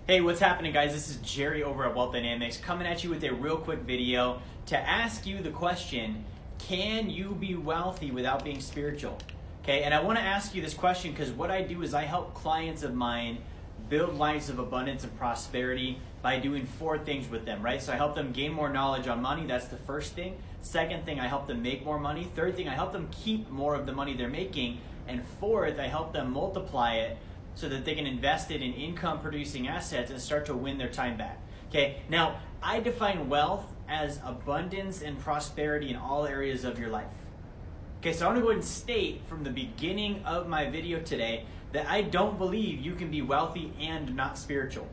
Hey, what's happening, guys? This is Jerry over at Wealth Dynamics coming at you with a real quick video to ask you the question, can you be wealthy without being spiritual? Okay, and I want to ask you this question because what I do is I help clients of mine build lives of abundance and prosperity by doing 4 things with them, right? So I help them gain more knowledge on money. That's the first thing. Second thing, I help them make more money. Third thing, I help them keep more of the money they're making. And fourth, I help them multiply it so that they can invest it in income-producing assets and start to win their time back. Okay, now I define wealth as abundance and prosperity in all areas of your life. Okay, so I want to go ahead and state from the beginning of my video today that I don't believe you can be wealthy and not spiritual.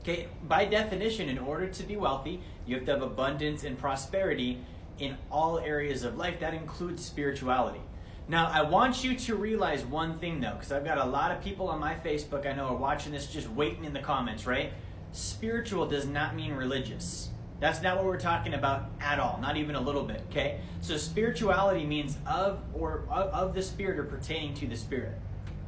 Okay, by definition, in order to be wealthy, you have to have abundance and prosperity in all areas of life. That includes spirituality. Now, I want you to realize one thing, though, because I've got a lot of people on my Facebook I know are watching this just waiting in the comments, right? Spiritual does not mean religious. That's not what we're talking about at all, not even a little bit, okay? So spirituality means of the Spirit or pertaining to the Spirit.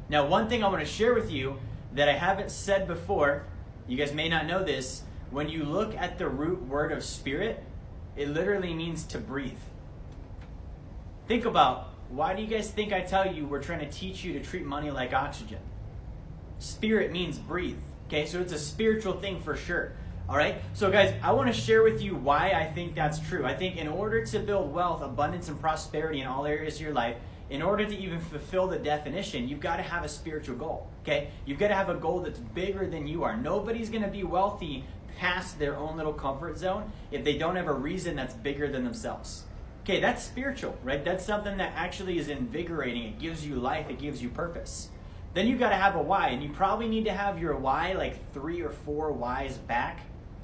Now, one thing I want to share with you that I haven't said before, you guys may not know this, when you look at the root word of spirit, it literally means to breathe. Think about, why do you guys think I tell you we're trying to teach you to treat money like oxygen? Spirit means breathe. Okay, so it's a spiritual thing for sure. All right, so guys, I want to share with you why I think that's true. I think in order to build wealth, abundance, and prosperity in all areas of your life, in order to even fulfill the definition, you've got to have a spiritual goal. Okay, you've got to have a goal that's bigger than you are. Nobody's going to be wealthy past their own little comfort zone if they don't have a reason that's bigger than themselves. Okay, that's spiritual, right? That's something that actually is invigorating. It gives you life. It gives you purpose. Then you've got to have a why, and you probably need to have your why like 3 or 4 whys back.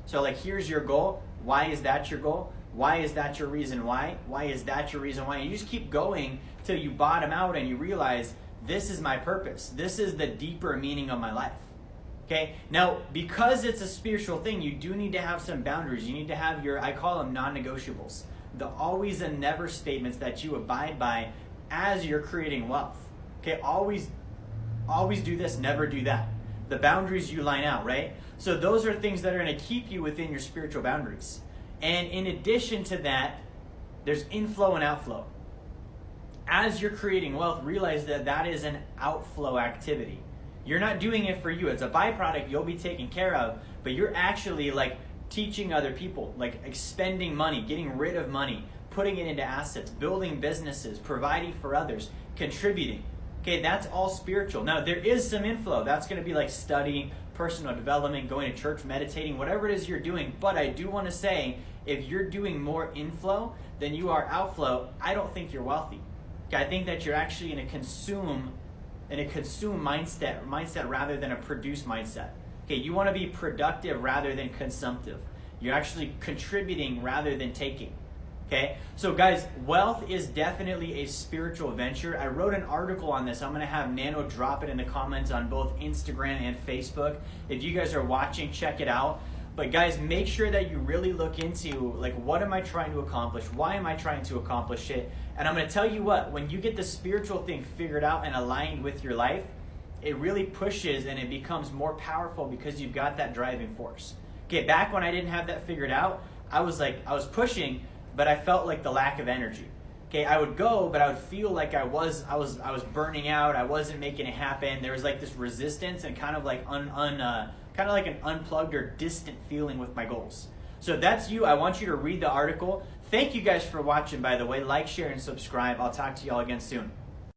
So like, here's your goal. Why is that your goal? Why is that your reason why? Why is that your reason why? And you just keep going till you bottom out and you realize, this is my purpose. This is the deeper meaning of my life. Okay, now because it's a spiritual thing, you do need to have some boundaries. You need to have your, I call them non-negotiables. The always and never statements that you abide by as you're creating wealth. Okay, always do this, never do that. The boundaries you line out, right? So those are things that are going to keep you within your spiritual boundaries. And in addition to that, there's inflow and outflow. As you're creating wealth, realize that that is an outflow activity. You're not doing it for you. It's a byproduct you'll be taken care of, but you're actually like teaching other people, like expending money, getting rid of money, putting it into assets, building businesses, providing for others, contributing. Okay, that's all spiritual. Now, there is some inflow. That's going to be like studying, personal development, going to church, meditating, whatever it is you're doing. But I do want to say, if you're doing more inflow than you are outflow, I don't think you're wealthy. Okay, I think that you're actually in a consume mindset rather than a produce mindset. Okay, you want to be productive rather than consumptive. You're actually contributing rather than taking. Okay, so guys, wealth is definitely a spiritual venture. I wrote an article on this. I'm going to have Nano drop it in the comments on both Instagram and Facebook. If you guys are watching, check it out. But guys, make sure that you really look into, like, what am I trying to accomplish? Why am I trying to accomplish it? And I'm going to tell you what, when you get the spiritual thing figured out and aligned with your life, it really pushes and it becomes more powerful because you've got that driving force. Okay, back when I didn't have that figured out, I was pushing, but I felt like the lack of energy. Okay, I would go, but I would feel like I was burning out. I wasn't making it happen. There was like this resistance and kind of like an unplugged or distant feeling with my goals. So if that's you, I want you to read the article. Thank you guys for watching, by the way. Like, share, and subscribe. I'll talk to y'all again soon.